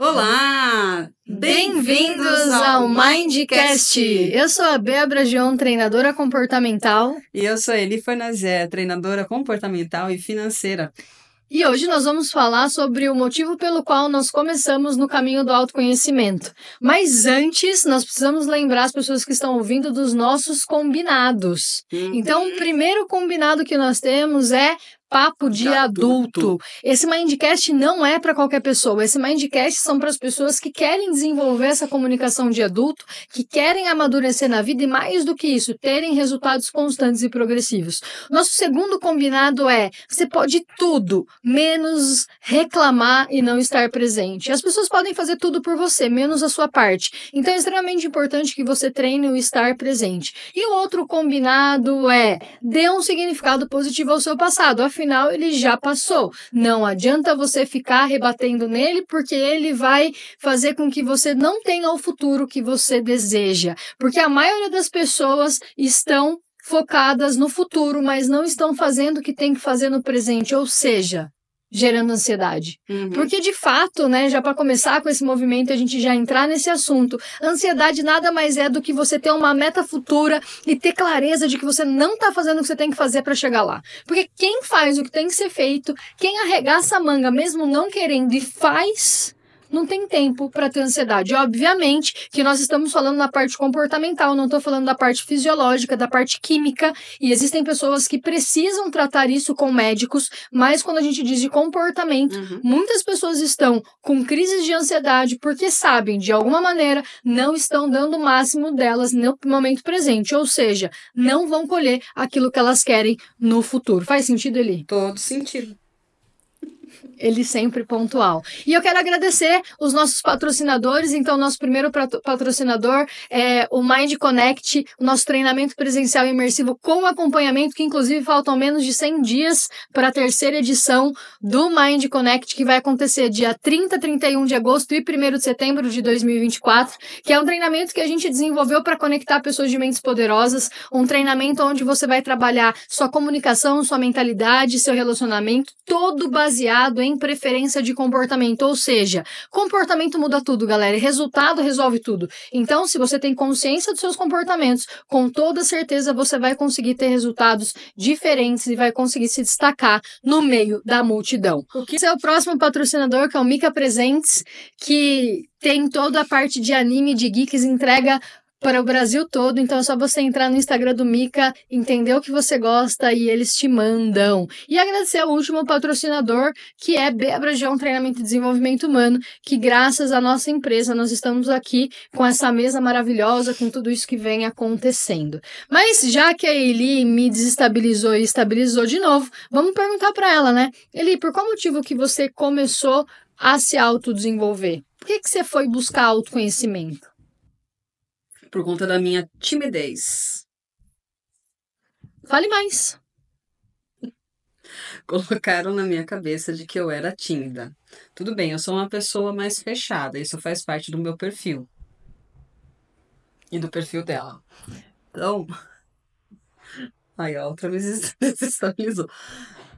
Olá! Bem-vindos ao Mindcast! Eu sou a Bébora Gion, treinadora comportamental. E eu sou a Eli Fornazé, treinadora comportamental e financeira. E hoje nós vamos falar sobre o motivo pelo qual nós começamos no caminho do autoconhecimento. Mas antes, nós precisamos lembrar as pessoas que estão ouvindo dos nossos combinados. Então, o primeiro combinado que nós temos é Papo de Adulto. Esse Mindcast não é para qualquer pessoa. Esse Mindcast são para as pessoas que querem desenvolver essa comunicação de adulto, que querem amadurecer na vida e, mais do que isso, terem resultados constantes e progressivos. Nosso segundo combinado é: você pode tudo, menos reclamar e não estar presente. As pessoas podem fazer tudo por você, menos a sua parte. Então, é extremamente importante que você treine o estar presente. E o outro combinado é: dê um significado positivo ao seu passado. Afinal, ele já passou. Não adianta você ficar rebatendo nele, porque ele vai fazer com que você não tenha o futuro que você deseja. Porque a maioria das pessoas estão focadas no futuro, mas não estão fazendo o que tem que fazer no presente, ou seja, gerando ansiedade. Porque, de fato, né, já para começar com esse movimento, a gente já entrar nesse assunto, ansiedade nada mais é do que você ter uma meta futura e ter clareza de que você não está fazendo o que você tem que fazer para chegar lá. Porque quem faz o que tem que ser feito, quem arregaça a manga mesmo não querendo e faz, não tem tempo para ter ansiedade. Obviamente que nós estamos falando da parte comportamental, não estou falando da parte fisiológica, da parte química, e existem pessoas que precisam tratar isso com médicos, mas quando a gente diz de comportamento, muitas pessoas estão com crises de ansiedade porque sabem, de alguma maneira, não estão dando o máximo delas no momento presente, ou seja, não vão colher aquilo que elas querem no futuro. Faz sentido, Eli? Todo sentido. Ele sempre pontual. E eu quero agradecer os nossos patrocinadores. Então, nosso primeiro patrocinador é o Mind Connect, o nosso treinamento presencial e imersivo com acompanhamento, que inclusive faltam menos de 100 dias para a terceira edição do Mind Connect, que vai acontecer dia 30, 31 de agosto e 1º de setembro de 2024, que é um treinamento que a gente desenvolveu para conectar pessoas de mentes poderosas, um treinamento onde você vai trabalhar sua comunicação, sua mentalidade, seu relacionamento, todo baseado em preferência de comportamento, ou seja, comportamento muda tudo, galera, e resultado resolve tudo. Então, se você tem consciência dos seus comportamentos, com toda certeza você vai conseguir ter resultados diferentes e vai conseguir se destacar no meio da multidão. Esse é o próximo patrocinador, que é o Mika Presentes, que tem toda a parte de anime, de geeks, entrega para o Brasil todo, então é só você entrar no Instagram do Mika, entender o que você gosta e eles te mandam. E agradecer ao último patrocinador, que é Bébora Gion Treinamento e Desenvolvimento Humano, que graças à nossa empresa nós estamos aqui com essa mesa maravilhosa, com tudo isso que vem acontecendo. Mas já que a Eli me desestabilizou e estabilizou de novo, vamos perguntar para ela, né? Eli, por qual motivo que você começou a se autodesenvolver? Por que você foi buscar autoconhecimento? Por conta da minha timidez. Fale mais. Colocaram na minha cabeça de que eu era tímida. Tudo bem, eu sou uma pessoa mais fechada, isso faz parte do meu perfil. E do perfil dela. Então... Aí, a outra me desestabilizou.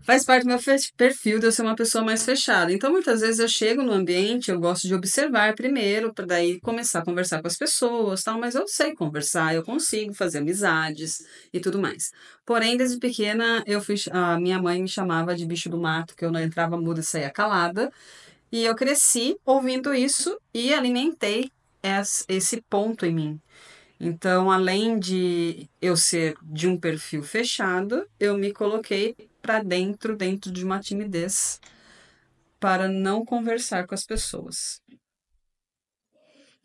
Faz parte do meu perfil de eu ser uma pessoa mais fechada. Então, muitas vezes eu chego no ambiente, eu gosto de observar primeiro, para daí começar a conversar com as pessoas, tal, mas eu sei conversar, eu consigo fazer amizades e tudo mais. Porém, desde pequena, a minha mãe me chamava de bicho do mato, que eu não entrava muda e saía calada. E eu cresci ouvindo isso e alimentei esse ponto em mim. Então, além de eu ser de um perfil fechado, eu me coloquei para dentro de uma timidez para não conversar com as pessoas.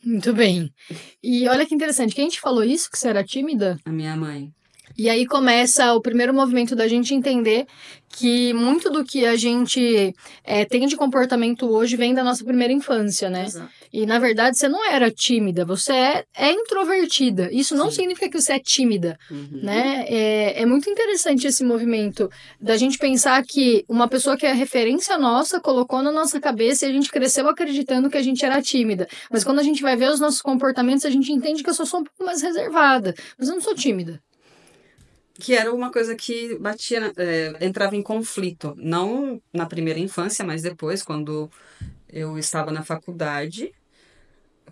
Muito bem. E olha que interessante, quem te falou isso, que você era tímida? A minha mãe. E aí começa o primeiro movimento da gente entender que muito do que a gente tem de comportamento hoje vem da nossa primeira infância, né? Exato. E, na verdade, você não era tímida, você é introvertida. Isso não significa que você é tímida, né? É muito interessante esse movimento da gente pensar que uma pessoa que é referência nossa colocou na nossa cabeça e a gente cresceu acreditando que a gente era tímida. Mas quando a gente vai ver os nossos comportamentos, a gente entende que eu só sou um pouco mais reservada. Mas eu não sou tímida. Que era uma coisa que entrava em conflito. Não na primeira infância, mas depois, quando Eu estava na faculdade,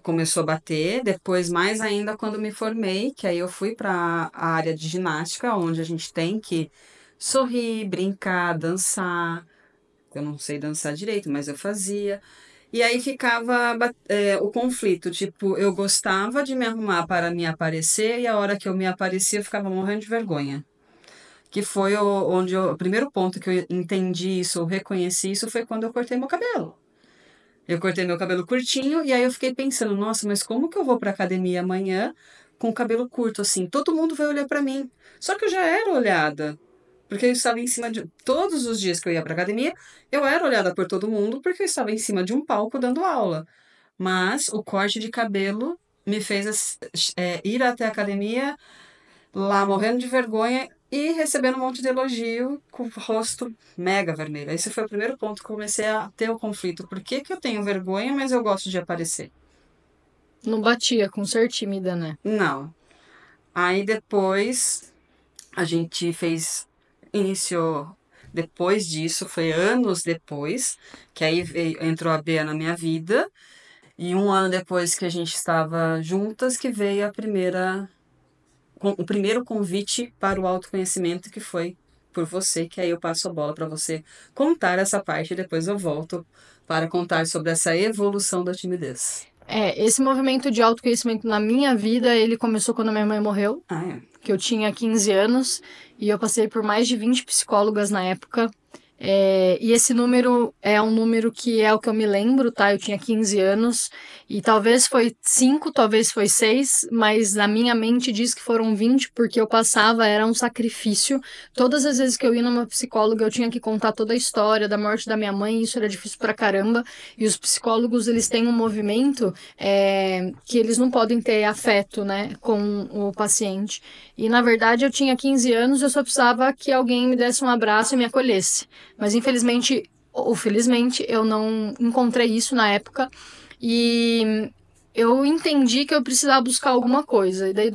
começou a bater, depois mais ainda quando me formei, que aí eu fui para a área de ginástica, onde a gente tem que sorrir, brincar, dançar. Eu não sei dançar direito, mas eu fazia. E aí ficava o conflito, tipo, eu gostava de me arrumar para me aparecer e a hora que eu me aparecia eu ficava morrendo de vergonha. Que foi o primeiro ponto que eu entendi isso, eu reconheci isso, foi quando eu cortei meu cabelo. Eu cortei meu cabelo curtinho e aí eu fiquei pensando, nossa, mas como que eu vou pra academia amanhã com o cabelo curto assim? Todo mundo vai olhar pra mim. Só que eu já era olhada, porque eu estava em cima de todos os dias que eu ia pra academia, eu era olhada por todo mundo porque eu estava em cima de um palco dando aula. Mas o corte de cabelo me fez ir até a academia lá morrendo de vergonha e recebendo um monte de elogio com o rosto mega vermelho. Esse foi o primeiro ponto que eu comecei a ter o conflito. Por que que eu tenho vergonha, mas eu gosto de aparecer? Não batia com ser tímida, né? Não. Aí depois a gente iniciou depois disso, foi anos depois, que aí entrou a Bea na minha vida. E um ano depois que a gente estava juntas, que veio o primeiro convite para o autoconhecimento, que foi por você, que aí eu passo a bola para você contar essa parte e depois eu volto para contar sobre essa evolução da timidez. Esse movimento de autoconhecimento na minha vida, ele começou quando a minha mãe morreu, Ah, é. que eu tinha 15 anos, e eu passei por mais de 20 psicólogas na época. E esse número é um número que é o que eu me lembro, tá? Eu tinha 15 anos e talvez foi 5, talvez foi 6, mas na minha mente diz que foram 20 porque eu passava, era um sacrifício. Todas as vezes que eu ia numa psicóloga, eu tinha que contar toda a história da morte da minha mãe, e isso era difícil pra caramba. E os psicólogos, eles têm um movimento que eles não podem ter afeto, né, com o paciente. E na verdade eu tinha 15 anos, eu só precisava que alguém me desse um abraço e me acolhesse. Mas infelizmente, ou felizmente, eu não encontrei isso na época e eu entendi que eu precisava buscar alguma coisa. E daí,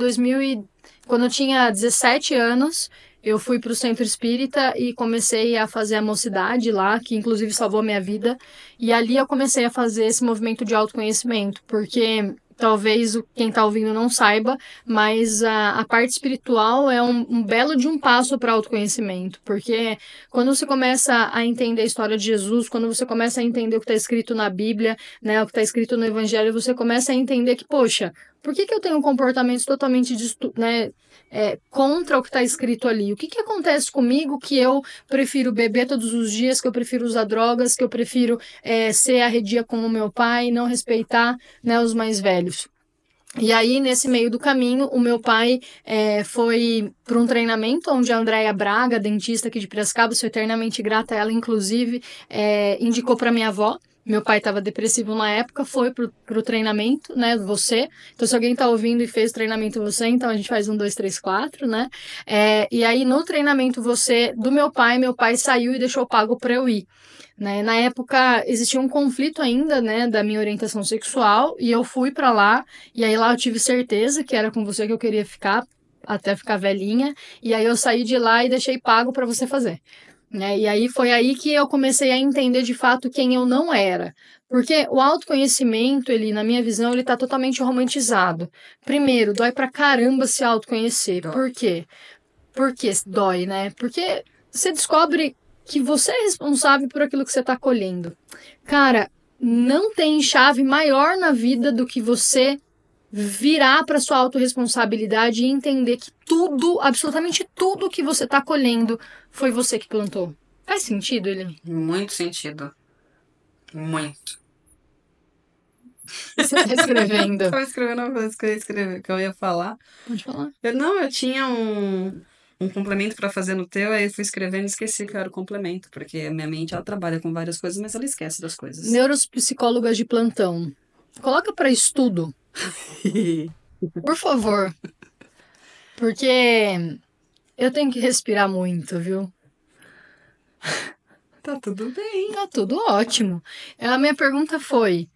quando eu tinha 17 anos, eu fui para o centro espírita e comecei a fazer a mocidade lá, que inclusive salvou a minha vida. E ali eu comecei a fazer esse movimento de autoconhecimento, porque talvez quem está ouvindo não saiba, mas a parte espiritual é um belo de um passo para autoconhecimento, porque quando você começa a entender a história de Jesus, quando você começa a entender o que está escrito na Bíblia, né, o que está escrito no Evangelho, você começa a entender que, poxa, por que eu tenho comportamentos totalmente contra o que está escrito ali? O que acontece comigo que eu prefiro beber todos os dias, que eu prefiro usar drogas, que eu prefiro ser arredia com o meu pai, e não respeitar, né, os mais velhos? E aí, nesse meio do caminho, o meu pai foi para um treinamento onde a Andréia Braga, dentista aqui de Piracicaba, sou eternamente grata a ela, inclusive, indicou para minha avó. Meu pai estava depressivo na época, foi pro treinamento, né, você. Então, se alguém está ouvindo e fez treinamento você, então a gente faz 1, 2, 3, 4, né? E aí, no treinamento você, do meu pai saiu e deixou pago para eu ir. Né? Na época existia um conflito ainda, né, da minha orientação sexual e eu fui para lá e aí lá eu tive certeza que era com você que eu queria ficar até ficar velhinha e aí eu saí de lá e deixei pago para você fazer. Né? E aí foi aí que eu comecei a entender de fato quem eu não era. Porque o autoconhecimento, ele, na minha visão, ele tá totalmente romantizado. Primeiro, dói pra caramba se autoconhecer. Dó. Por quê? Porque dói, né? Porque você descobre que você é responsável por aquilo que você está colhendo. Cara, não tem chave maior na vida do que você virar para sua autorresponsabilidade e entender que tudo, absolutamente tudo que você está colhendo foi você que plantou. Faz sentido, ele? Muito sentido. Muito. Você está escrevendo. Estava escrevendo uma coisa que eu ia falar. Pode falar. Eu tinha um complemento para fazer no teu, aí eu fui escrevendo e esqueci que era o complemento, porque a minha mente ela trabalha com várias coisas, mas ela esquece das coisas. Neuropsicólogas de plantão. Coloca para estudo. Por favor. Porque eu tenho que respirar muito, viu? Tá tudo bem. Tá tudo ótimo. A minha pergunta foi,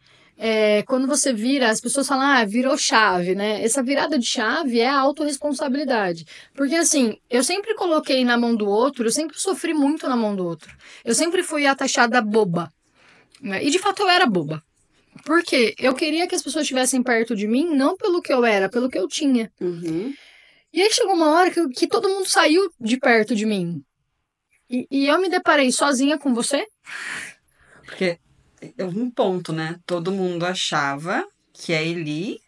quando você vira, as pessoas falam, virou chave, né? Essa virada de chave é a autorresponsabilidade. Porque assim, eu sempre coloquei na mão do outro, eu sempre sofri muito na mão do outro. Eu sempre fui a taxada boba. né? E de fato eu era boba. Por quê? Eu queria que as pessoas estivessem perto de mim, não pelo que eu era, pelo que eu tinha. Uhum. E aí chegou uma hora que todo mundo saiu de perto de mim. E eu me deparei sozinha com você. Porque é um ponto, né? Todo mundo achava que a Eli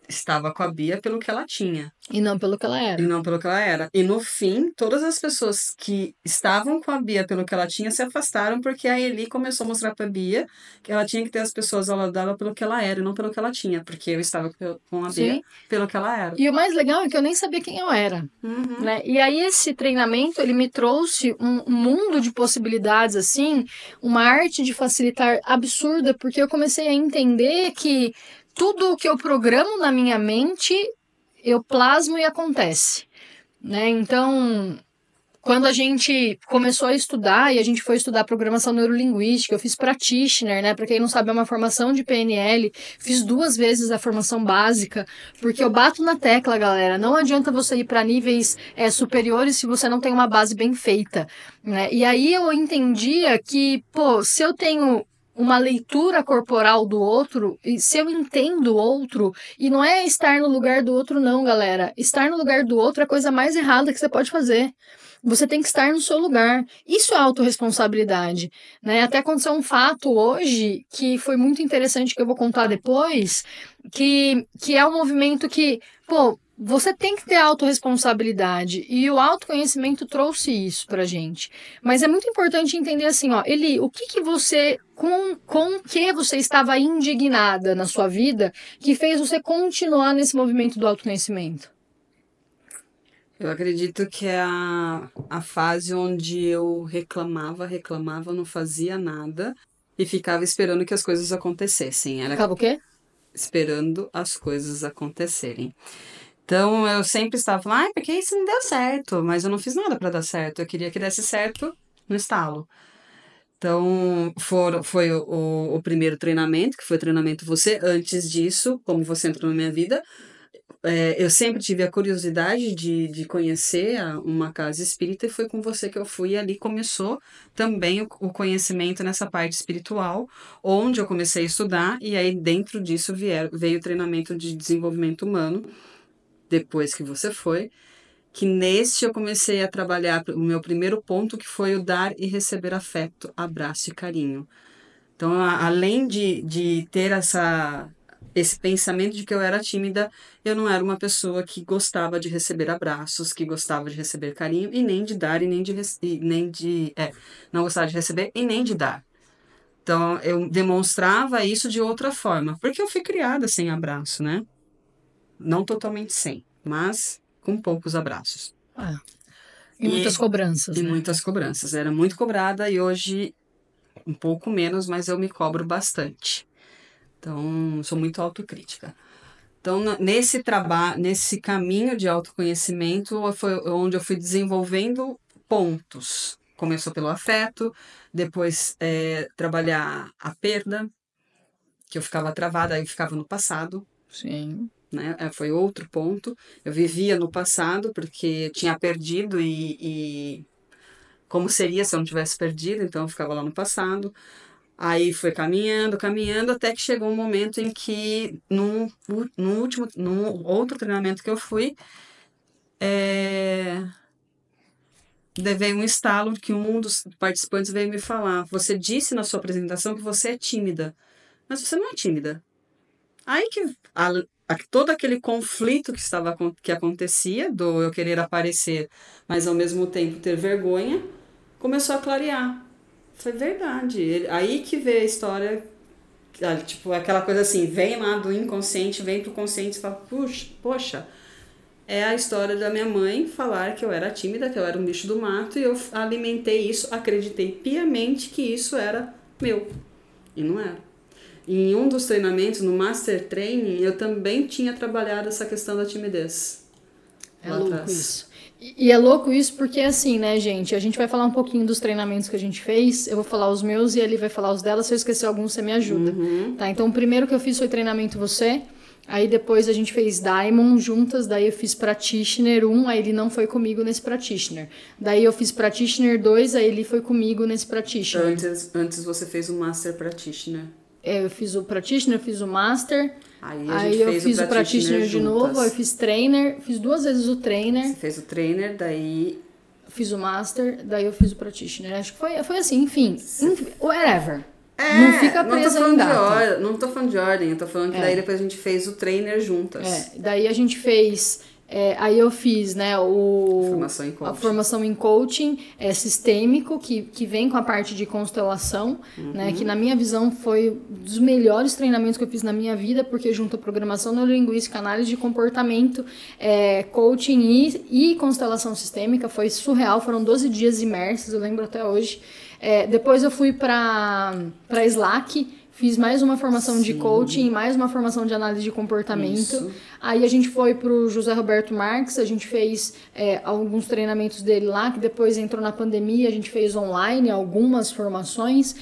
estava com a Bia pelo que ela tinha. E não pelo que ela E era. não pelo que ela era. E no fim, todas as pessoas que estavam com a Bia pelo que ela tinha se afastaram porque a Eli começou a mostrar pra Bia que ela tinha que ter as pessoas ao lado dela pelo que ela era e não pelo que ela tinha. Porque eu estava com a Bia Sim. pelo que ela era. E o mais legal é que eu nem sabia quem eu era. Uhum. Né? E aí esse treinamento, ele me trouxe um mundo de possibilidades, assim, uma arte de facilitar absurda, porque eu comecei a entender que tudo o que eu programo na minha mente, eu plasmo e acontece, né? Então, quando a gente começou a estudar e a gente foi estudar programação neurolinguística, eu fiz practitioner, né? Para quem não sabe, é uma formação de PNL. Fiz 2 vezes a formação básica, porque eu bato na tecla, galera. Não adianta você ir para níveis superiores se você não tem uma base bem feita, né? E aí eu entendia que, pô, se eu tenho uma leitura corporal do outro, e se eu entendo o outro, e não é estar no lugar do outro, não, galera. Estar no lugar do outro é a coisa mais errada que você pode fazer. Você tem que estar no seu lugar. Isso é autorresponsabilidade, né? Até aconteceu um fato hoje que foi muito interessante, que eu vou contar depois, que é um movimento que, pô, você tem que ter autorresponsabilidade e o autoconhecimento trouxe isso pra gente. Mas é muito importante entender assim, ó, Eli, o que você, com que você estava indignada na sua vida que fez você continuar nesse movimento do autoconhecimento? Eu acredito que é a fase onde eu reclamava, não fazia nada e ficava esperando que as coisas acontecessem. Era Ficava o quê? esperando as coisas acontecerem. Então eu sempre estava falando, porque isso não deu certo, mas eu não fiz nada para dar certo. Eu queria que desse certo no estalo. Então foi o primeiro treinamento, que foi o treinamento você. Antes disso, como você entrou na minha vida, eu sempre tive a curiosidade de conhecer uma casa espírita e foi com você que eu fui e ali começou também o conhecimento nessa parte espiritual, onde eu comecei a estudar e aí dentro disso veio o treinamento de desenvolvimento humano, depois que você foi, que neste eu comecei a trabalhar o meu primeiro ponto, que foi o dar e receber afeto, abraço e carinho. Então, além de ter esse pensamento de que eu era tímida, eu não era uma pessoa que gostava de receber abraços, que gostava de receber carinho, e nem de dar, não gostava de receber e nem de dar. Então, eu demonstrava isso de outra forma, porque eu fui criada sem abraço, né? Não totalmente sem, mas com poucos abraços. Ah, e muitas cobranças, E né? muitas cobranças. Era muito cobrada e hoje um pouco menos, mas eu me cobro bastante. Então, sou muito autocrítica. Então, nesse trabalho, nesse caminho de autoconhecimento, foi onde eu fui desenvolvendo pontos. Começou pelo afeto, depois trabalhar a perda, que eu ficava travada, aí eu ficava no passado, Sim. né? Foi outro ponto. Eu vivia no passado porque tinha perdido e como seria se eu não tivesse perdido, então eu ficava lá no passado. Aí foi caminhando, caminhando, até que chegou um momento em que, num outro treinamento que eu fui, levei um estalo que um dos participantes veio me falar. Você disse na sua apresentação que você é tímida, mas você não é tímida. Aí que todo aquele conflito que acontecia, do eu querer aparecer, mas ao mesmo tempo ter vergonha, começou a clarear. Foi verdade. Aí que veio a história, tipo, aquela coisa assim, vem lá do inconsciente, vem pro consciente e fala, puxa, poxa, é a história da minha mãe falar que eu era tímida, que eu era um bicho do mato, e eu alimentei isso, acreditei piamente que isso era meu. E não era. Em um dos treinamentos, no Master Training, eu também tinha trabalhado essa questão da timidez. É louco isso. E é louco isso porque, assim, né, gente? A gente vai falar um pouquinho dos treinamentos que a gente fez. Eu vou falar os meus e ele vai falar os dela. Se eu esquecer algum, você me ajuda. Tá? Então, o primeiro que eu fiz foi treinamento você. Aí depois a gente fez Diamond juntas, daí eu fiz Practitioner 1, aí ele não foi comigo nesse Practitioner. Daí eu fiz Practitioner 2, aí ele foi comigo nesse Practitioner. Antes você fez o Master Practitioner. Eu fiz o Practitioner, fiz o Master, Aí eu fiz o Practitioner de novo, aí eu fiz Trainer, fiz 2 vezes o Trainer. Você fez o Trainer, daí... Fiz o Master, daí eu fiz o Practitioner. Acho que foi assim, enfim, whatever. Não fica presa em data. Não tô falando de ordem, eu tô falando que daí depois a gente fez o Trainer juntas. Daí a gente fez... aí eu fiz, né, a formação em coaching sistêmico, que vem com a parte de constelação, né, que na minha visão foi um dos melhores treinamentos que eu fiz na minha vida, porque junta programação neurolinguística, análise de comportamento, coaching e constelação sistêmica. Foi surreal, foram 12 dias imersos, eu lembro até hoje. Depois eu fui para Slack, fiz mais uma formação de coaching, mais uma formação de análise de comportamento. Isso. Aí a gente foi pro José Roberto Marques, a gente fez alguns treinamentos dele lá, que depois entrou na pandemia, a gente fez online algumas formações.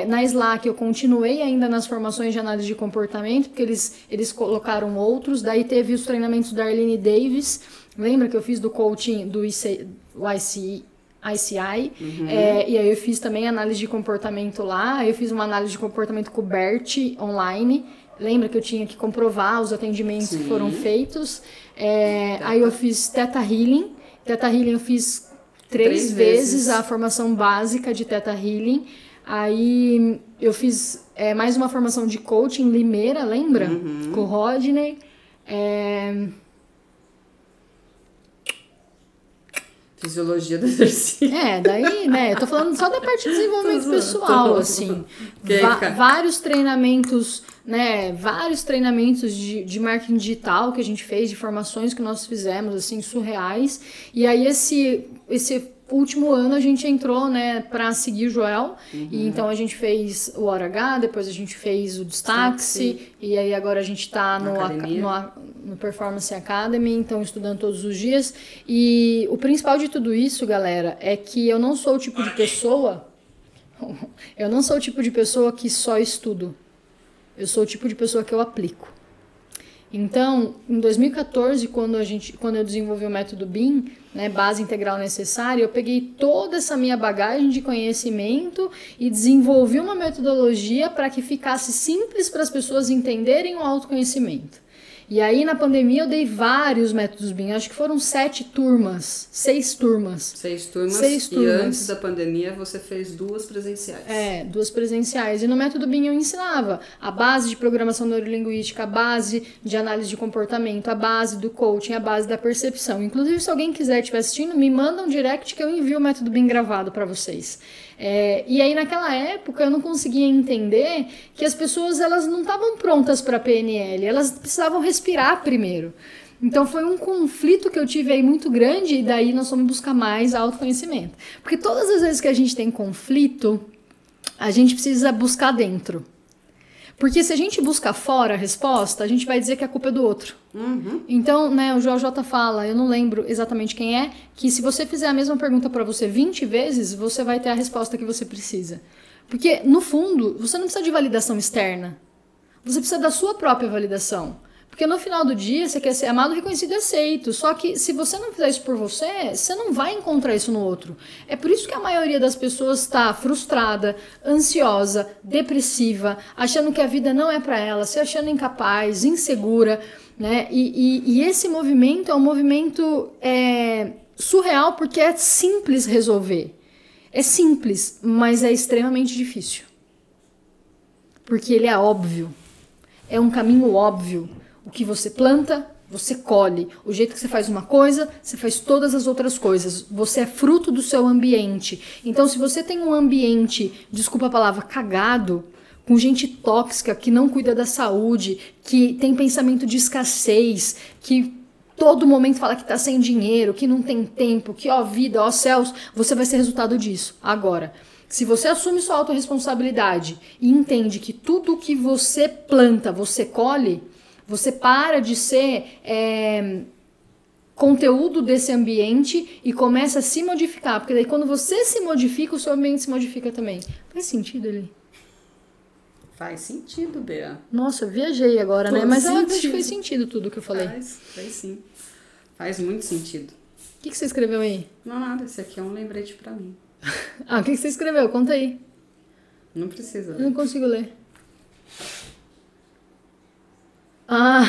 Na Slack eu continuei ainda nas formações de análise de comportamento, porque eles colocaram outros. Daí teve os treinamentos da Arlene Davis, lembra que eu fiz do coaching do ICI? E aí eu fiz também análise de comportamento lá, aí eu fiz uma análise de comportamento com o Bert online, lembra que eu tinha que comprovar os atendimentos que foram feitos, aí eu fiz Theta Healing eu fiz 3 vezes a formação básica de Theta Healing, aí eu fiz mais uma formação de coaching Limeira, lembra? Com o Rodney, Fisiologia do exercício. Daí, né, eu tô falando só da parte de desenvolvimento pessoal, assim. Vários treinamentos, né, de marketing digital que a gente fez, de formações que nós fizemos, assim, surreais. E aí, esse último ano a gente entrou, né, para seguir o Joel, e então a gente fez o OH, depois a gente fez o Destaque, e aí agora a gente tá no Performance Academy, então estudando todos os dias, e o principal de tudo isso, galera, é que eu não sou o tipo de pessoa que só estudo, eu sou o tipo de pessoa que eu aplico. Então, em 2014, quando eu desenvolvi o método BIM, né, base integral necessária, eu peguei toda essa minha bagagem de conhecimento e desenvolvi uma metodologia para que ficasse simples para as pessoas entenderem o autoconhecimento. E aí, na pandemia, eu dei vários métodos BIM. Acho que foram 6 turmas. 6 turmas. E antes da pandemia, você fez 2 presenciais. 2 presenciais. E no método BIM eu ensinava a base de programação neurolinguística, a base de análise de comportamento, a base do coaching, a base da percepção. Inclusive, se alguém quiser estiver assistindo, me manda um direct que eu envio o método BIM gravado para vocês. E aí, naquela época, eu não conseguia entender que as pessoas elas não estavam prontas para PNL, elas precisavam respirar primeiro. Então, foi um conflito que eu tive aí muito grande, e daí nós fomos buscar mais autoconhecimento. Porque todas as vezes que a gente tem conflito, a gente precisa buscar dentro. Porque se a gente busca fora a resposta, a gente vai dizer que a culpa é do outro. Então, né, o JJ fala, eu não lembro exatamente quem é, que se você fizer a mesma pergunta para você 20 vezes, você vai ter a resposta que você precisa. Porque, no fundo, você não precisa de validação externa. Você precisa da sua própria validação. Porque no final do dia, você quer ser amado, reconhecido e aceito. Só que se você não fizer isso por você, você não vai encontrar isso no outro. É por isso que a maioria das pessoas está frustrada, ansiosa, depressiva, achando que a vida não é para ela, se achando incapaz, insegura, né? E esse movimento é um movimento surreal, porque é simples resolver. É simples, mas é extremamente difícil. Porque ele é óbvio. É um caminho óbvio. O que você planta, você colhe. O jeito que você faz uma coisa, você faz todas as outras coisas. Você é fruto do seu ambiente. Então, se você tem um ambiente, desculpa a palavra, cagado, com gente tóxica, que não cuida da saúde, que tem pensamento de escassez, que todo momento fala que tá sem dinheiro, que não tem tempo, que ó vida, ó céus, você vai ser resultado disso. Agora, se você assume sua autorresponsabilidade e entende que tudo que você planta, você colhe, você para de ser conteúdo desse ambiente e começa a se modificar. Porque daí quando você se modifica, o seu ambiente se modifica também. Faz sentido ali? Faz sentido, Bea. Nossa, eu viajei agora, né? Todo Mas eu acho que sentido. fez sentido tudo que eu falei. Faz sim. Faz muito sentido. O que você escreveu aí? Não, nada, esse aqui é um lembrete pra mim. Ah, o que você escreveu? Conta aí. Não precisa Eu não ler. consigo ler. Ah,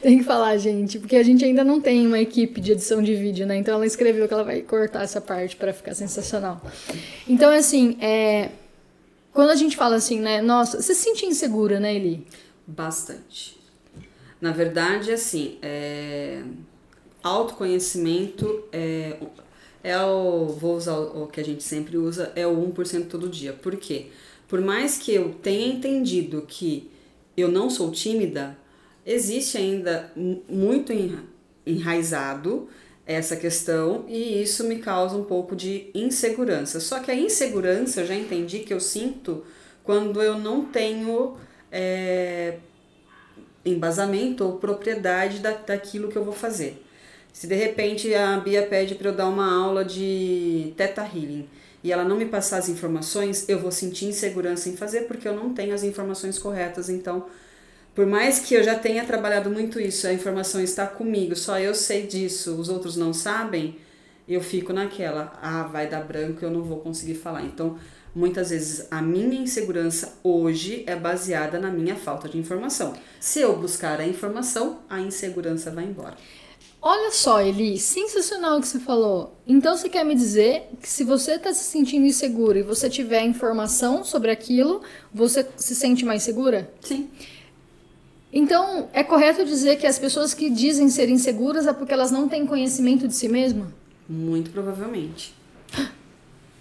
tem que falar, gente, porque a gente ainda não tem uma equipe de edição de vídeo, né? Então ela escreveu que ela vai cortar essa parte pra ficar sensacional. Então, assim, quando a gente fala assim, né? Nossa, você se sente insegura, né, Eli? Bastante. Na verdade, assim, autoconhecimento vou usar o que a gente sempre usa, é o 1% todo dia. Por quê? Por mais que eu tenha entendido que eu não sou tímida, existe ainda muito enraizado essa questão e isso me causa um pouco de insegurança. Só que a insegurança eu já entendi que eu sinto quando eu não tenho embasamento ou propriedade daquilo que eu vou fazer. Se de repente a Bia pede para eu dar uma aula de Theta Healing e ela não me passar as informações, eu vou sentir insegurança em fazer porque eu não tenho as informações corretas. Então, por mais que eu já tenha trabalhado muito isso, a informação está comigo, só eu sei disso, os outros não sabem, eu fico naquela, vai dar branco, eu não vou conseguir falar. Então, muitas vezes a minha insegurança hoje é baseada na minha falta de informação. Se eu buscar a informação, a insegurança vai embora. Olha só, Eli, sensacional o que você falou. Então você quer me dizer que se você está se sentindo insegura e você tiver informação sobre aquilo, você se sente mais segura? Sim. Então, é correto dizer que as pessoas que dizem ser inseguras é porque elas não têm conhecimento de si mesmas? Muito provavelmente.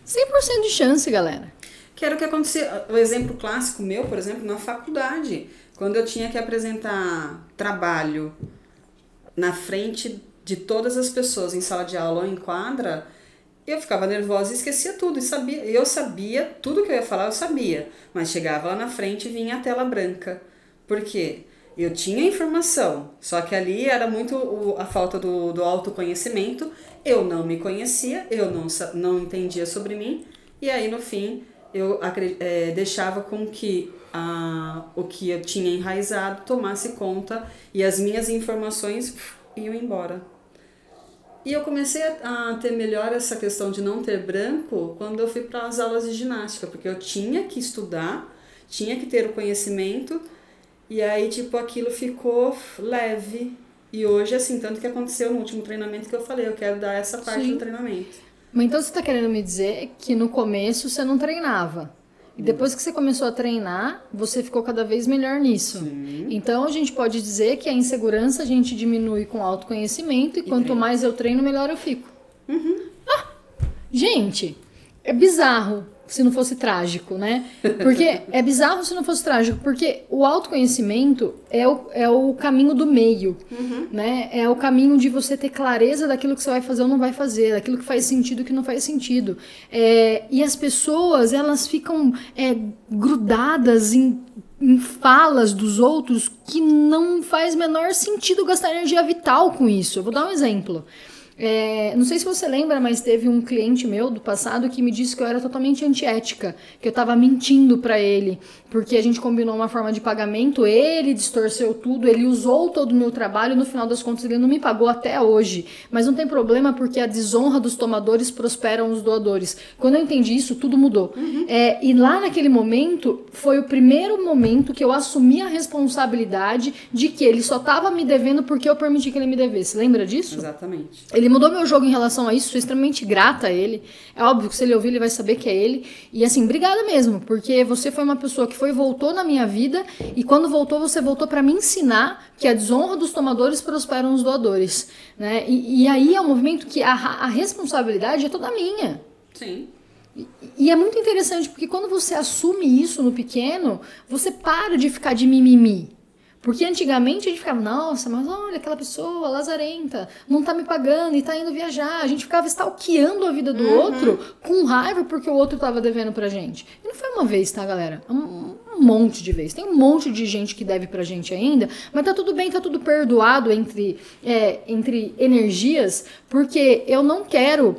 100% de chance, galera. Que era o que acontecia. O exemplo clássico meu, por exemplo, na faculdade. Quando eu tinha que apresentar trabalho na frente de todas as pessoas em sala de aula ou em quadra, eu ficava nervosa e esquecia tudo. Eu sabia, tudo que eu ia falar eu sabia. Mas chegava lá na frente e vinha a tela branca. Por quê? Eu tinha informação, só que ali era muito a falta do autoconhecimento. Eu não me conhecia, eu não entendia sobre mim. E aí, no fim, eu deixava com que o que eu tinha enraizado tomasse conta e as minhas informações iam embora. E eu comecei a ter melhor essa questão de não ter branco quando eu fui para as aulas de ginástica, porque eu tinha que estudar, tinha que ter o conhecimento. E aí, tipo, aquilo ficou leve. E hoje, assim, tanto que aconteceu no último treinamento que eu falei, eu quero dar essa parte do treinamento. Mas então você tá querendo me dizer que no começo você não treinava. E depois que você começou a treinar, você ficou cada vez melhor nisso. Sim. Então a gente pode dizer que a insegurança a gente diminui com autoconhecimento e quanto mais eu treino, melhor eu fico. Gente, é bizarro se não fosse trágico, né? Porque é bizarro se não fosse trágico, porque o autoconhecimento é o caminho do meio, né? É o caminho de você ter clareza daquilo que você vai fazer ou não vai fazer, daquilo que faz sentido e que não faz sentido. E as pessoas, elas ficam grudadas em falas dos outros que não faz menor sentido gastar energia vital com isso. Eu vou dar um exemplo. Não sei se você lembra, mas teve um cliente meu do passado que me disse que eu era totalmente antiética, que eu tava mentindo pra ele, porque a gente combinou uma forma de pagamento, ele distorceu tudo, ele usou todo o meu trabalho, no final das contas ele não me pagou até hoje, mas não tem problema porque a desonra dos tomadores prosperam os doadores. Quando eu entendi isso, tudo mudou. E lá naquele momento, foi o primeiro momento que eu assumi a responsabilidade de que ele só tava me devendo porque eu permiti que ele me devesse. Lembra disso? Exatamente. Ele mudou meu jogo em relação a isso, sou extremamente grata a ele. É óbvio que se ele ouvir, ele vai saber que é ele. E assim, obrigada mesmo, porque você foi uma pessoa que foi e voltou na minha vida, e quando voltou, você voltou para me ensinar que a desonra dos tomadores prosperam os doadores, né? E aí é um movimento que a responsabilidade é toda minha. Sim. E é muito interessante, porque quando você assume isso no pequeno, você para de ficar de mimimi. Porque antigamente a gente ficava, nossa, mas olha aquela pessoa lazarenta, não tá me pagando e tá indo viajar. A gente ficava stalkeando a vida do outro com raiva porque o outro tava devendo pra gente. E não foi uma vez, tá, galera? Um monte de vezes. Tem um monte de gente que deve pra gente ainda, mas tá tudo bem, tá tudo perdoado entre energias, porque eu não quero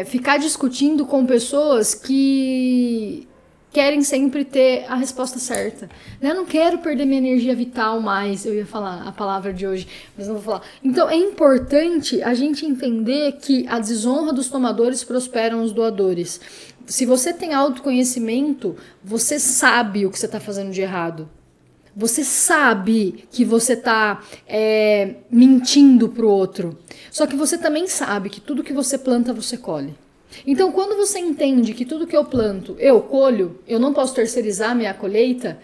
ficar discutindo com pessoas que querem sempre ter a resposta certa. Eu não quero perder minha energia vital mais. Eu ia falar a palavra de hoje, mas não vou falar. Então é importante a gente entender que a desonra dos tomadores prosperam os doadores. Se você tem autoconhecimento, você sabe o que você está fazendo de errado. Você sabe que você está mentindo pro outro. Só que você também sabe que tudo que você planta, você colhe. Então, quando você entende que tudo que eu planto, eu colho, eu não posso terceirizar minha colheita,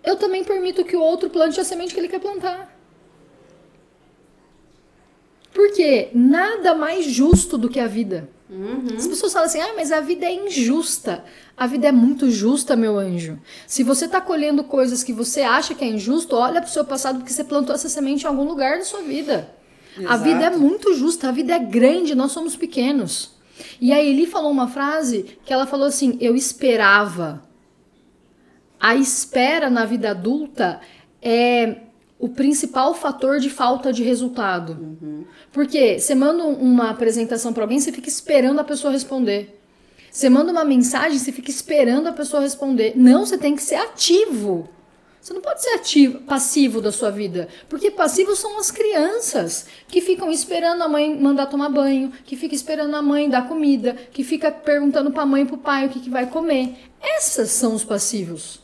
eu também permito que o outro plante a semente que ele quer plantar. Porque nada mais justo do que a vida. As pessoas falam assim, mas a vida é injusta. A vida é muito justa, meu anjo. Se você está colhendo coisas que você acha que é injusto, olha para o seu passado, porque você plantou essa semente em algum lugar da sua vida. Exato. A vida é muito justa, a vida é grande, nós somos pequenos. E a Eli falou uma frase que ela falou assim, eu esperava. A espera na vida adulta é o principal fator de falta de resultado. Porque você manda uma apresentação para alguém, você fica esperando a pessoa responder. Você manda uma mensagem, você fica esperando a pessoa responder. Não, você tem que ser ativo. Você não pode ser ativo, passivo da sua vida. Porque passivos são as crianças que ficam esperando a mãe mandar tomar banho, que fica esperando a mãe dar comida, que fica perguntando para a mãe e para o pai o que vai comer. Essas são os passivos.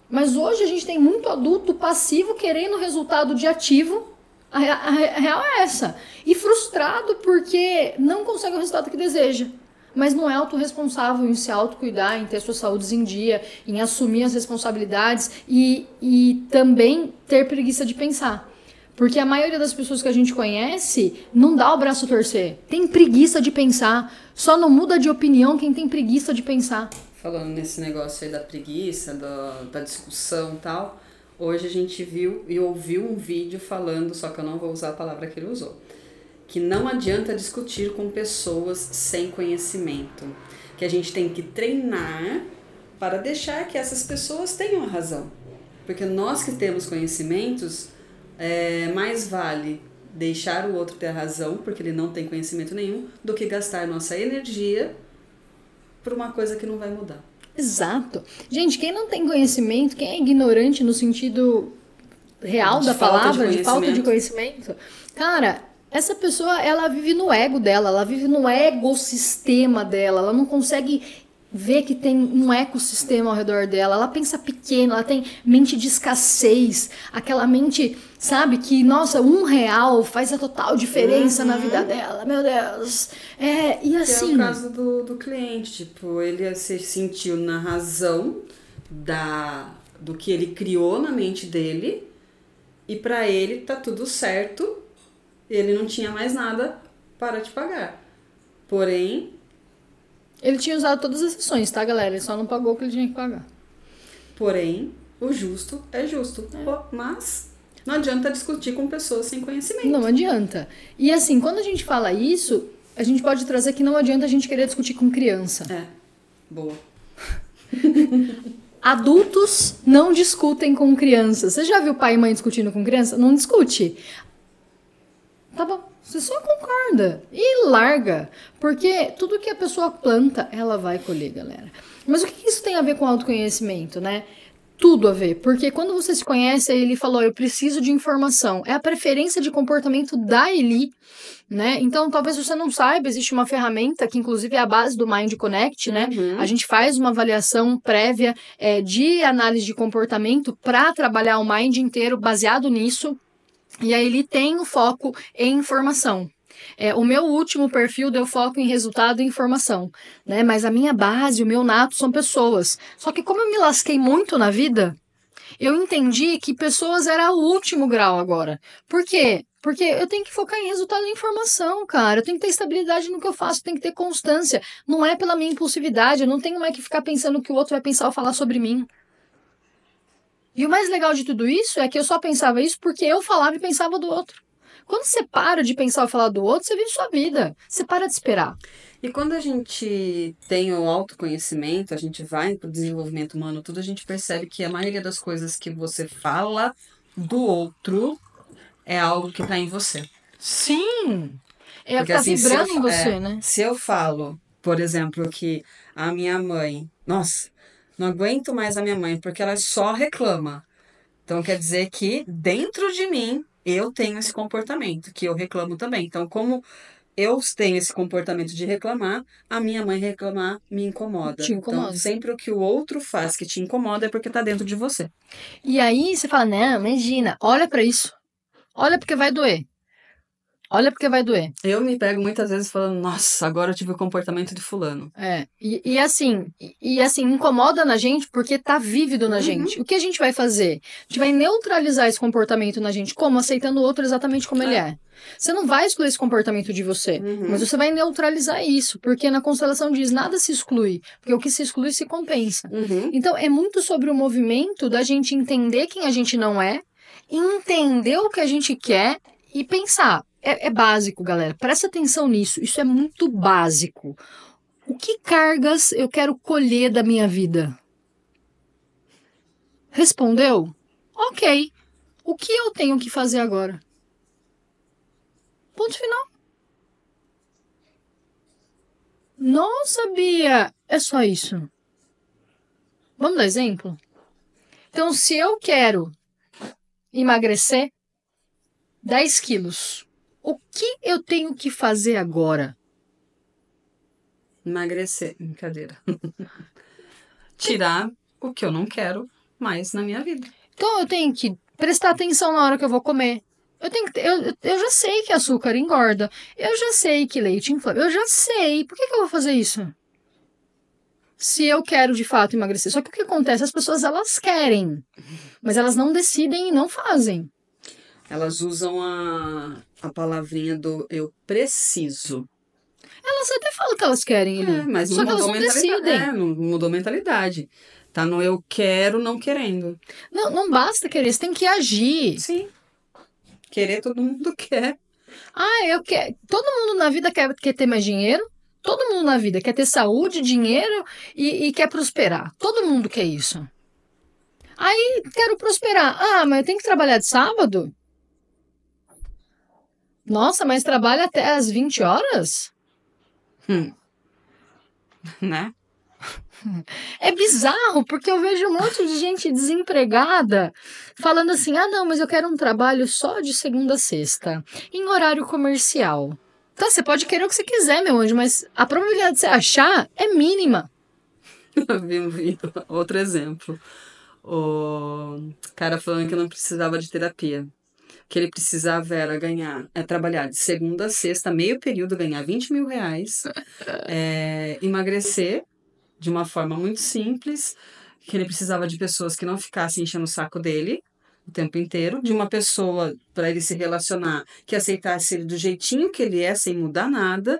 Mas hoje a gente tem muito adulto passivo querendo resultado de ativo. A real é essa. E frustrado porque não consegue o resultado que deseja. Mas não é autorresponsável em se autocuidar, em ter sua saúde em dia, em assumir as responsabilidades e também ter preguiça de pensar. Porque a maioria das pessoas que a gente conhece não dá o braço a torcer. Tem preguiça de pensar. Só não muda de opinião quem tem preguiça de pensar. Falando nesse negócio aí da preguiça, da discussão e tal, hoje a gente viu e ouviu um vídeo falando, só que eu não vou usar a palavra que ele usou, que não adianta discutir com pessoas sem conhecimento, que a gente tem que treinar para deixar que essas pessoas tenham a razão. Porque nós que temos conhecimentos, mais vale deixar o outro ter a razão, porque ele não tem conhecimento nenhum, do que gastar nossa energia por uma coisa que não vai mudar. Exato. Gente, quem não tem conhecimento, quem é ignorante no sentido real da palavra, de falta de conhecimento, cara, essa pessoa, ela vive no ego dela, ela vive no ecossistema dela, ela não consegue ver que tem um ecossistema ao redor dela, ela pensa pequeno, ela tem mente de escassez, aquela mente, sabe, que, nossa, R$1 faz a total diferença na vida dela, meu Deus. E assim... Que é o caso do cliente, tipo, ele se sentiu na razão do que ele criou na mente dele, e pra ele tá tudo certo, ele não tinha mais nada para te pagar. Porém... Ele tinha usado todas as sessões, tá, galera? Ele só não pagou o que ele tinha que pagar. Porém, o justo é justo. Mas não adianta discutir com pessoas sem conhecimento. Não adianta. E assim, quando a gente fala isso, a gente pode trazer que não adianta a gente querer discutir com criança. Boa. Adultos não discutem com crianças. Você já viu pai e mãe discutindo com criança? Não discute. Tá bom. Você só concorda e larga, porque tudo que a pessoa planta, ela vai colher, galera. Mas o que isso tem a ver com autoconhecimento, né? Tudo a ver, porque quando você se conhece, ele falou, eu preciso de informação. É a preferência de comportamento da Eli, né? Então, talvez você não saiba, existe uma ferramenta que, inclusive, é a base do Mind Connect, né? A gente faz uma avaliação prévia de análise de comportamento para trabalhar o mind inteiro baseado nisso. E aí ele tem o foco em informação. O meu último perfil deu foco em resultado e informação, né? Mas a minha base, o meu nato são pessoas. Só que como eu me lasquei muito na vida, eu entendi que pessoas era o último grau agora. Por quê? Porque eu tenho que focar em resultado e informação, cara. Eu tenho que ter estabilidade no que eu faço, tenho que ter constância. Não é pela minha impulsividade, eu não tenho mais que ficar pensando o que o outro vai pensar ou falar sobre mim. E o mais legal de tudo isso é que eu só pensava isso porque eu falava e pensava do outro. Quando você para de pensar e falar do outro, você vive sua vida. Você para de esperar. E quando a gente tem o autoconhecimento, a gente vai para o desenvolvimento humano, tudo, a gente percebe que a maioria das coisas que você fala do outro é algo que está em você. Sim! É o que Porque tá assim, vibrando em você, né? Se eu falo, por exemplo, que a minha mãe nossa, não aguento mais a minha mãe, porque ela só reclama. Então, quer dizer que dentro de mim, eu tenho esse comportamento, que eu reclamo também. Então, como eu tenho esse comportamento de reclamar, a minha mãe reclamar me incomoda. Te Então, incomoda. sempre o que o outro faz que te incomoda é porque tá dentro de você. E aí você fala, não, imagina, olha pra isso. Olha porque vai doer. Olha porque vai doer. Eu me pego muitas vezes falando, nossa, agora eu tive o comportamento de fulano. E assim, incomoda na gente porque tá vívido na Uhum. gente. O que a gente vai fazer? A gente vai neutralizar esse comportamento na gente. Como? Aceitando o outro exatamente como ele é. Você não vai excluir esse comportamento de você, mas Uhum. você vai neutralizar isso, porque na constelação diz nada se exclui, porque o que se exclui se compensa. Uhum. Então, é muito sobre o movimento da gente entender quem a gente não é, entender o que a gente quer e pensar. É básico, galera. Presta atenção nisso. Isso é muito básico. O que cargas eu quero colher da minha vida? Respondeu? Ok. O que eu tenho que fazer agora? Ponto final. Nossa, Bia, é só isso. Vamos dar exemplo? Então, se eu quero emagrecer 10 quilos, o que eu tenho que fazer agora? Emagrecer. Brincadeira. Tirar o que eu não quero mais na minha vida. Então, eu tenho que prestar atenção na hora que eu vou comer. Eu já sei que açúcar engorda. Eu já sei que leite inflama. Eu já sei. Por que eu vou fazer isso? Se eu quero de fato emagrecer. Só que o que acontece? As pessoas elas querem, mas elas não decidem e não fazem. Elas usam a palavrinha do eu preciso. Elas até falam que elas querem ali. Mas Só não que elas mudou não mentalidade. decidem. Não mudou mentalidade. Tá no eu quero, não querendo. Não, não basta querer, você tem que agir. Sim. Querer todo mundo quer. Ah, eu quero. Todo mundo na vida quer ter mais dinheiro. Todo mundo na vida quer ter saúde, dinheiro e quer prosperar. Todo mundo quer isso. Aí, quero prosperar. Ah, mas eu tenho que trabalhar de sábado? Nossa, mas trabalha até às 20 horas? Né? É bizarro, porque eu vejo um monte de gente desempregada falando assim: ah, não, mas eu quero um trabalho só de segunda a sexta, em horário comercial. Tá, você pode querer o que você quiser, meu anjo, mas a probabilidade de você achar é mínima. Eu vi um vídeo, outro exemplo. O cara falando que não precisava de terapia. Que ele precisava era trabalhar de segunda a sexta, meio período, ganhar 20 mil reais, emagrecer de uma forma muito simples, que ele precisava de pessoas que não ficassem enchendo o saco dele o tempo inteiro, de uma pessoa para ele se relacionar que aceitasse ele do jeitinho que ele é, sem mudar nada,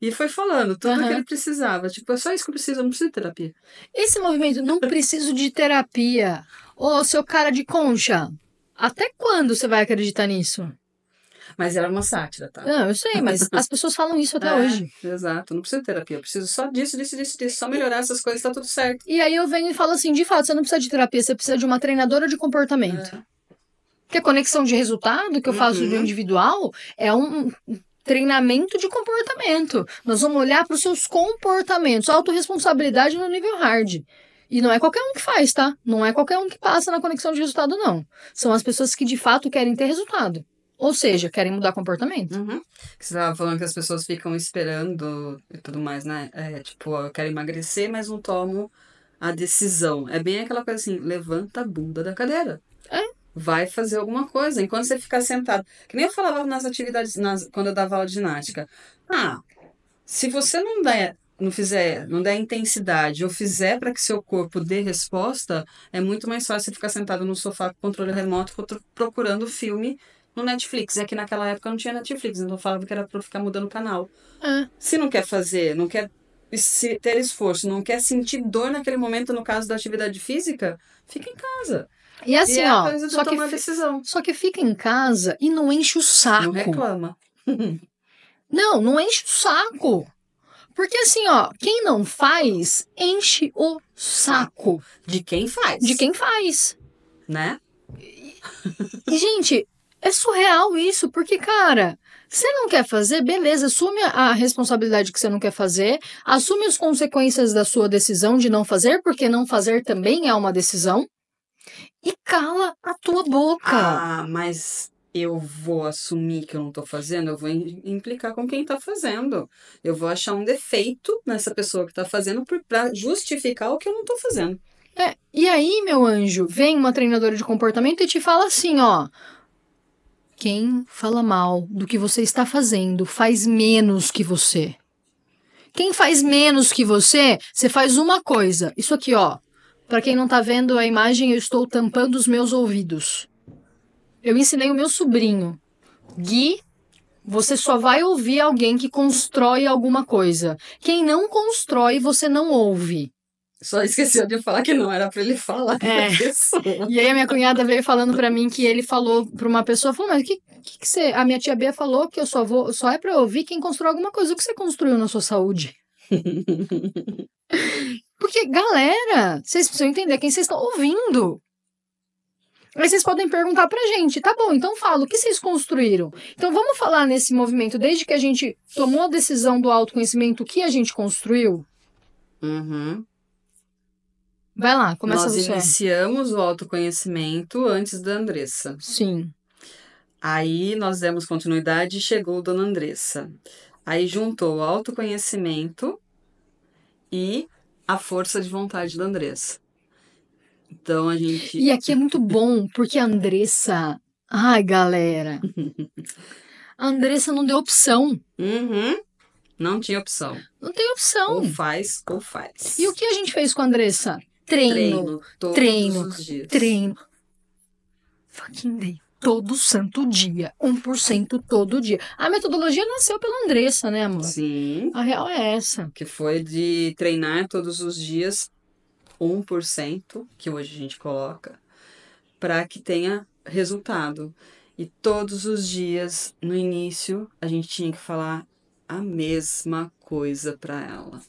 e foi falando tudo que ele precisava. Tipo, é só isso que eu preciso, eu não preciso de terapia. Esse movimento, não preciso de terapia. Ô, seu cara de concha, até quando você vai acreditar nisso? Mas era uma sátira, tá? Não, eu sei, mas as pessoas falam isso até hoje. Exato, não preciso de terapia, eu preciso só disso, só melhorar essas coisas, tá tudo certo. E aí eu venho e falo assim, de fato, você não precisa de terapia, você precisa de uma treinadora de comportamento. Porque a conexão de resultado que eu faço do individual é um treinamento de comportamento. Nós vamos olhar para os seus comportamentos, autorresponsabilidade no nível hard. E não é qualquer um que faz, tá? Não é qualquer um que passa na conexão de resultado, não. São as pessoas que de fato querem ter resultado. Ou seja, querem mudar comportamento. Você estava falando que as pessoas ficam esperando e tudo mais, né? Tipo, eu quero emagrecer, mas não tomo a decisão. É bem aquela coisa assim, levanta a bunda da cadeira. Vai fazer alguma coisa. Enquanto você ficar sentado. Que nem eu falava nas atividades, quando eu dava aula de ginástica. Se você não der intensidade ou fizer para que seu corpo dê resposta, é muito mais fácil você ficar sentado no sofá com controle remoto procurando filme no Netflix. É que naquela época não tinha Netflix, então eu falava que era para ficar mudando o canal. Se não quer fazer, não quer ter esforço, não quer sentir dor naquele momento, no caso da atividade física, fica em casa. E assim, é a ó, coisa de tomar decisão. só que fica em casa e não enche o saco. Não reclama. Não enche o saco. Porque assim, ó, quem não faz, enche o saco. De quem faz. De quem faz. Né? E, gente, é surreal isso, porque, cara, Você não quer fazer? Beleza, assume a responsabilidade que você não quer fazer, assume as consequências da sua decisão de não fazer, porque não fazer também é uma decisão, e cala a tua boca. Ah, mas eu vou assumir que eu não tô fazendo, eu vou implicar com quem tá fazendo. Eu vou achar um defeito nessa pessoa que tá fazendo pra justificar o que eu não tô fazendo. E aí, meu anjo, vem uma treinadora de comportamento e te fala assim, ó. Quem fala mal do que você está fazendo faz menos que você. Quem faz menos que você faz uma coisa. Isso aqui, ó. Para quem não tá vendo a imagem, eu estou tampando os meus ouvidos. Eu ensinei o meu sobrinho. Gui, você só vai ouvir alguém que constrói alguma coisa. Quem não constrói, você não ouve. Só esqueceu de falar que não era pra ele falar pra pessoa. E aí a minha cunhada veio falando pra mim que ele falou pra uma pessoa, falou, mas que você... A minha tia Bia falou que eu só é pra ouvir quem constrói alguma coisa. O que você construiu na sua saúde? Porque, galera, vocês precisam entender quem vocês estão ouvindo. Aí vocês podem perguntar pra gente, tá bom, então fala, o que vocês construíram? Então vamos falar nesse movimento, desde que a gente tomou a decisão do autoconhecimento, o que a gente construiu? Uhum. Vai lá, começa Nós você. iniciamos o autoconhecimento antes da Andressa. Sim. Aí nós demos continuidade e chegou Dona Andressa. Aí juntou o autoconhecimento e a força de vontade da Andressa. Então a gente. E aqui é muito bom, porque a Andressa... Ai, galera. A Andressa não deu opção. Uhum. Não tinha opção. Não tem opção. Ou faz, ou faz. E o que a gente fez com a Andressa? Treino. Todos os dias. Treino. Fucking day. Todo santo dia. 1% todo dia. A metodologia nasceu pela Andressa, né, amor? Sim. A real é essa. Que foi de treinar todos os dias 1%, que hoje a gente coloca, para que tenha resultado. E todos os dias, no início, a gente tinha que falar a mesma coisa para ela,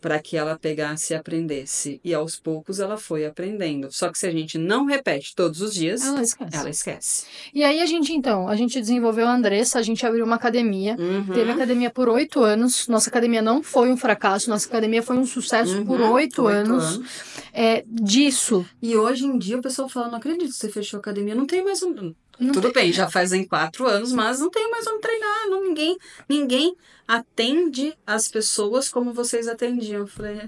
para que ela pegasse e aprendesse. E aos poucos ela foi aprendendo. Só que se a gente não repete todos os dias, ela esquece. E aí a gente desenvolveu a Andressa, a gente abriu uma academia, teve academia por 8 anos, nossa academia não foi um fracasso, nossa academia foi um sucesso por 8 anos. Disso. E hoje em dia o pessoal fala, não acredito que você fechou a academia, não tem mais um... Tudo bem, já fazem 4 anos, mas não tem mais onde treinar. Ninguém atende as pessoas como vocês atendiam. Eu falei,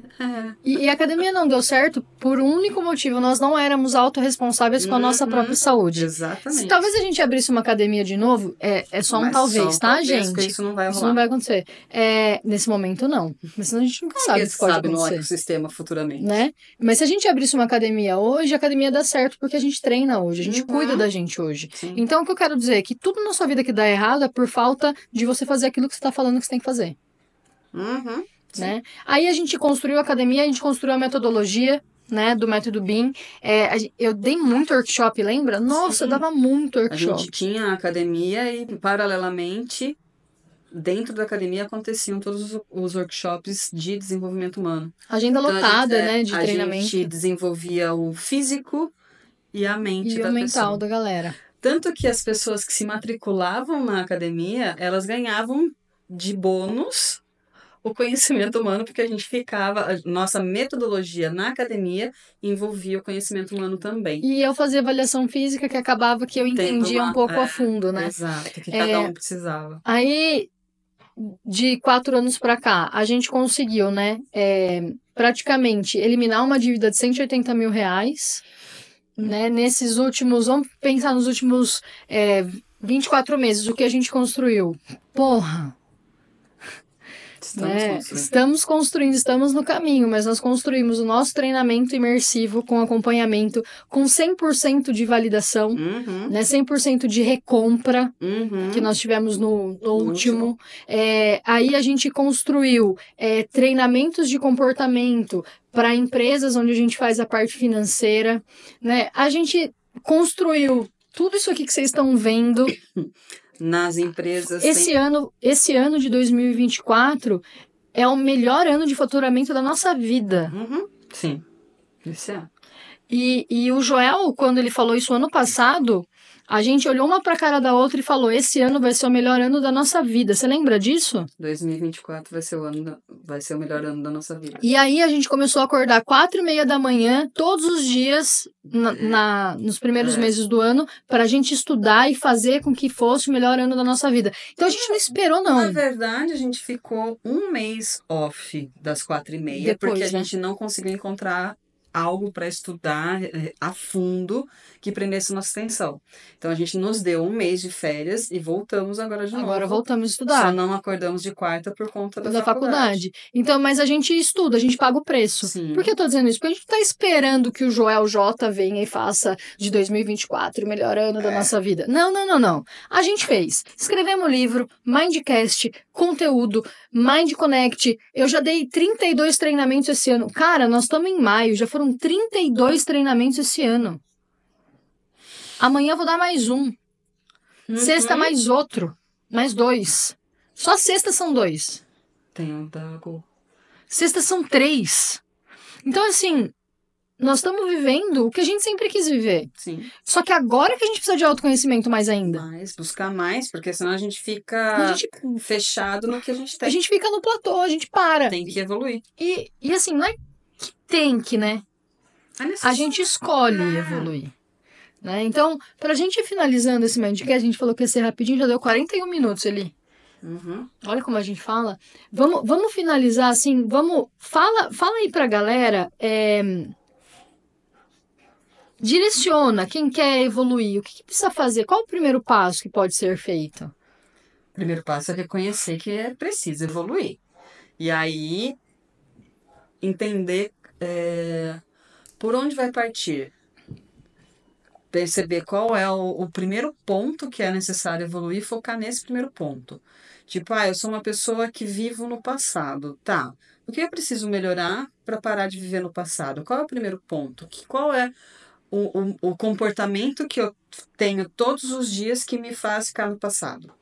E a academia não deu certo por um único motivo. Nós não éramos autorresponsáveis com a nossa própria saúde. Exatamente. Se talvez a gente abrisse uma academia de novo, é só um talvez, tá, gente? Isso não vai rolar. Isso não vai acontecer. Nesse momento, não. Mas senão a gente nunca sabe o que pode acontecer. No ecossistema futuramente. Né? Mas se a gente abrisse uma academia hoje, a academia dá certo porque a gente treina hoje, a gente cuida da gente hoje. Sim. Então, o que eu quero dizer é que tudo na sua vida que dá errado é por falta de você fazer aquilo que você está falando que você tem que fazer. Né? Aí a gente construiu a academia, a gente construiu a metodologia, né, do método BIM. Eu dei muito workshop, lembra? Nossa, eu dava muito workshop. A gente tinha a academia e, paralelamente, dentro da academia aconteciam todos os workshops de desenvolvimento humano. Agenda lotada, né, de treinamento. A gente desenvolvia o físico e a mente da pessoa. E o mental da galera. Tanto que as pessoas que se matriculavam na academia, elas ganhavam de bônus o conhecimento humano, porque a gente nossa metodologia na academia envolvia o conhecimento humano também. E eu fazia avaliação física, que acabava que eu entendia um pouco a fundo, né? Exato, que cada um precisava. Aí, de 4 anos pra cá, a gente conseguiu, né, praticamente eliminar uma dívida de R$180 mil, né? Nesses últimos, vamos pensar nos últimos 24 meses, o que a gente construiu. Porra! Estamos construindo, estamos no caminho, mas nós construímos o nosso treinamento imersivo com acompanhamento, com 100% de validação, né, 100% de recompra, que nós tivemos no último. Aí a gente construiu treinamentos de comportamento para empresas onde a gente faz a parte financeira, né? A gente construiu tudo isso aqui que vocês estão vendo nas empresas. Esse ano de 2024 é o melhor ano de faturamento da nossa vida. Sim. Isso é. E o Joel, quando ele falou isso ano passado, a gente olhou uma pra cara da outra e falou: esse ano vai ser o melhor ano da nossa vida. Você lembra disso? 2024 vai ser o melhor ano da nossa vida. E aí a gente começou a acordar 4:30 da manhã, todos os dias, nos primeiros meses do ano, para a gente estudar e fazer com que fosse o melhor ano da nossa vida. Então a gente não esperou, não. Na verdade, a gente ficou um mês off das 4:30, Depois, porque a né? gente não conseguiu encontrar algo para estudar a fundo que prendesse nossa atenção. Então a gente nos deu um mês de férias e voltamos agora de novo. Agora voltamos a estudar. Só não acordamos de quarta por conta da faculdade. Então, mas a gente estuda, a gente paga o preço. Sim. Por que eu tô dizendo isso? Porque a gente tá esperando que o Joel J venha e faça de 2024 o melhor ano da nossa vida. Não. A gente fez. Escrevemos livro, Mindcast, conteúdo, Mind Connect. Eu já dei 32 treinamentos esse ano. Cara, nós estamos em maio, já foram 32 treinamentos esse ano. Amanhã eu vou dar mais um. Sexta, mais outro. Mais 2. Só sexta são 2. Tem um da Go. Sexta são 3. Então, assim, nós estamos vivendo o que a gente sempre quis viver. Sim. Só que agora que a gente precisa de autoconhecimento mais ainda. Buscar mais, porque senão a gente fica fechado no que a gente tem. A gente fica no platô, a gente para. Tem que evoluir. E assim, não é que tem que, né? A gente escolhe evoluir. Né? Então, pra gente ir finalizando esse Mindcast, a gente falou que ia ser rapidinho, já deu 41 minutos ali. Olha como a gente fala. Vamos finalizar assim, fala aí pra galera, direciona quem quer evoluir, o que precisa fazer, qual o primeiro passo que pode ser feito? O primeiro passo é reconhecer que é preciso evoluir. E aí, entender por onde vai partir. Perceber qual é o primeiro ponto que é necessário evoluir e focar nesse primeiro ponto. Tipo, eu sou uma pessoa que vivo no passado. Tá, o que eu preciso melhorar para parar de viver no passado? Qual é o primeiro ponto? Qual é o comportamento que eu tenho todos os dias que me faz ficar no passado?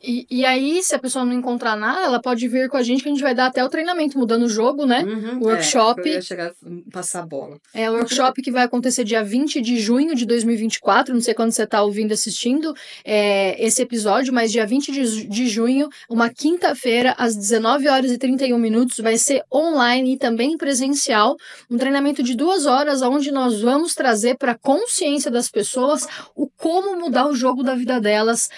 E aí, se a pessoa não encontrar nada, ela pode vir com a gente que a gente vai dar até o treinamento, mudando o jogo, né? Workshop. Eu ia chegar a passar a bola. É o workshop que vai acontecer dia 20 de junho de 2024. Não sei quando você está ouvindo, assistindo esse episódio, mas dia 20 de junho, uma quinta-feira, às 19h31, vai ser online e também presencial. Um treinamento de 2 horas, onde nós vamos trazer para a consciência das pessoas o como mudar o jogo da vida delas,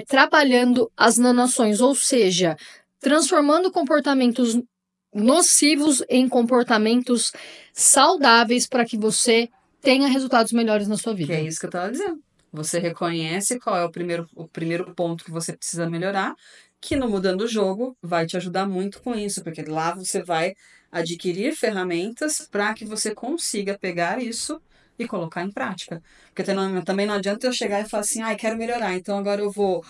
trabalhando as nanações, ou seja, transformando comportamentos nocivos em comportamentos saudáveis para que você tenha resultados melhores na sua vida. Que é isso que eu estava dizendo. Você reconhece qual é o primeiro ponto que você precisa melhorar, que no Mudando o Jogo vai te ajudar muito com isso, porque lá você vai adquirir ferramentas para que você consiga pegar isso e colocar em prática. Porque também não adianta eu chegar e falar assim, quero melhorar, então agora eu vou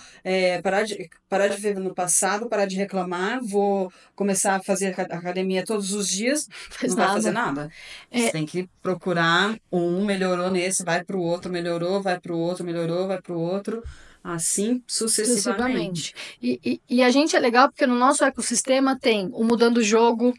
parar de viver no passado, parar de reclamar, vou começar a fazer academia todos os dias, não vai fazer nada. Você tem que procurar, melhorou nesse, vai pro outro, melhorou, vai pro outro, melhorou, vai pro outro, assim sucessivamente. E a gente é legal porque no nosso ecossistema tem o Mudando o Jogo,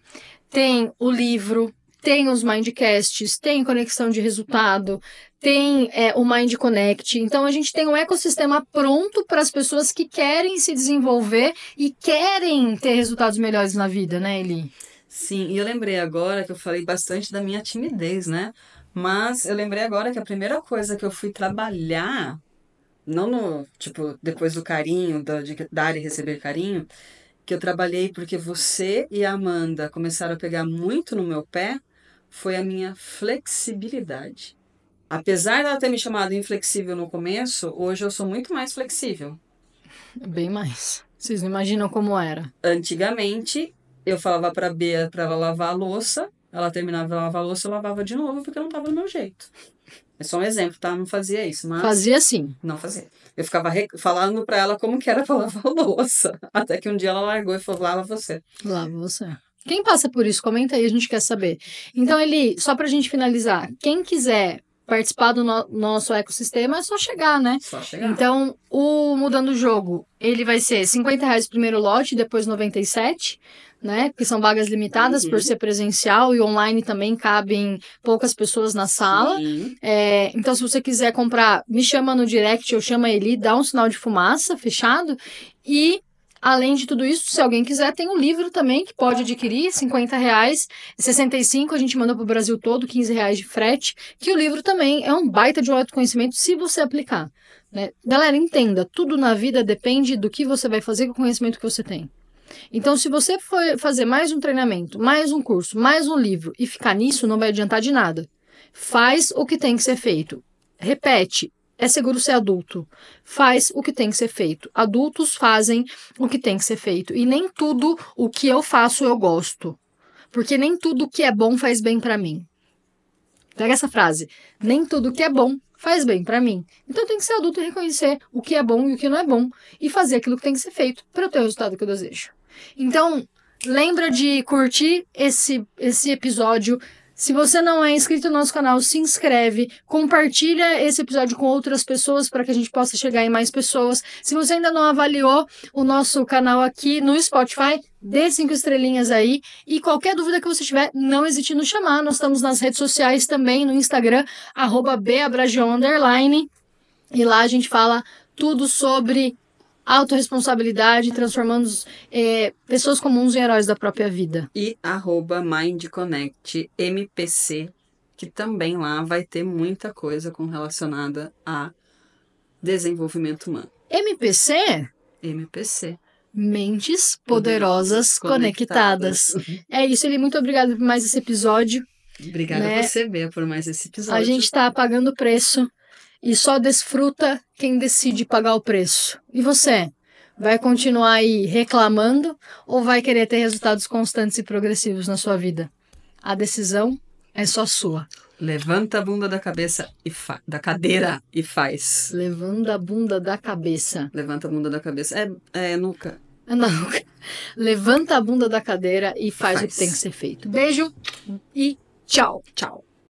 tem o livro, tem os Mindcasts, tem conexão de resultado, tem o Mind Connect. Então, a gente tem um ecossistema pronto para as pessoas que querem se desenvolver e querem ter resultados melhores na vida, né, Eli? Sim, e eu lembrei agora que eu falei bastante da minha timidez, né? Mas eu lembrei agora que a primeira coisa que eu fui trabalhar, não depois do carinho, de dar e receber carinho, que eu trabalhei porque você e a Amanda começaram a pegar muito no meu pé, foi a minha flexibilidade. Apesar dela ter me chamado inflexível no começo, hoje eu sou muito mais flexível. Bem mais. Vocês não imaginam como era. Antigamente, eu falava pra Bea pra ela lavar a louça, ela terminava de lavar a louça, eu lavava de novo porque não tava do meu jeito. É só um exemplo, tá? Não fazia isso, mas... Fazia sim. Não fazia. Eu ficava falando pra ela como que era pra lavar a louça. Até que um dia ela largou e falou, lava você. Lava você. Quem passa por isso? Comenta aí, a gente quer saber. Então, Eli, só pra gente finalizar, quem quiser participar do nosso ecossistema, é só chegar, né? Só chegar. Então, o Mudando o Jogo, ele vai ser R$50 o primeiro lote, depois 97, né? Porque são vagas limitadas por ser presencial e online também cabem poucas pessoas na sala. Sim. Então, se você quiser comprar, me chama no direct, eu chamo a Eli, dá um sinal de fumaça, fechado. E, além de tudo isso, se alguém quiser, tem um livro também que pode adquirir, R$50, 65 a gente manda pro Brasil todo, R$15 de frete, que o livro também é um baita de um autoconhecimento se você aplicar, né? Galera, entenda, tudo na vida depende do que você vai fazer com o conhecimento que você tem. Então, se você for fazer mais um treinamento, mais um curso, mais um livro e ficar nisso, não vai adiantar de nada. Faz o que tem que ser feito. Repete. É seguro ser adulto. Faz o que tem que ser feito. Adultos fazem o que tem que ser feito. E nem tudo o que eu faço eu gosto. Porque nem tudo que é bom faz bem pra mim. Pega essa frase. Nem tudo que é bom faz bem pra mim. Então tem que ser adulto e reconhecer o que é bom e o que não é bom. E fazer aquilo que tem que ser feito para eu ter o resultado que eu desejo. Então, lembra de curtir esse episódio. Se você não é inscrito no nosso canal, se inscreve, compartilha esse episódio com outras pessoas para que a gente possa chegar em mais pessoas. Se você ainda não avaliou o nosso canal aqui no Spotify, dê 5 estrelinhas aí. E qualquer dúvida que você tiver, não hesite em nos chamar. Nós estamos nas redes sociais também, no Instagram, @babragion_. E lá a gente fala tudo sobre autorresponsabilidade, transformando pessoas comuns em heróis da própria vida. E @MindConnectMPC, que também lá vai ter muita coisa relacionada a desenvolvimento humano. MPC? MPC. Mentes Poderosas Conectadas. É isso, Eli. Muito obrigada por mais esse episódio. Obrigada a você, Bea, por mais esse episódio. A gente tá pagando o preço e só desfruta quem decide pagar o preço. E você? Vai continuar aí reclamando ou vai querer ter resultados constantes e progressivos na sua vida? A decisão é só sua. Levanta a bunda da cabeça da cadeira e faz. Levanta a bunda da cabeça. Levanta a bunda da cabeça. É nuca. É na nuca. Levanta a bunda da cadeira e faz o que tem que ser feito. Beijo e tchau. Tchau.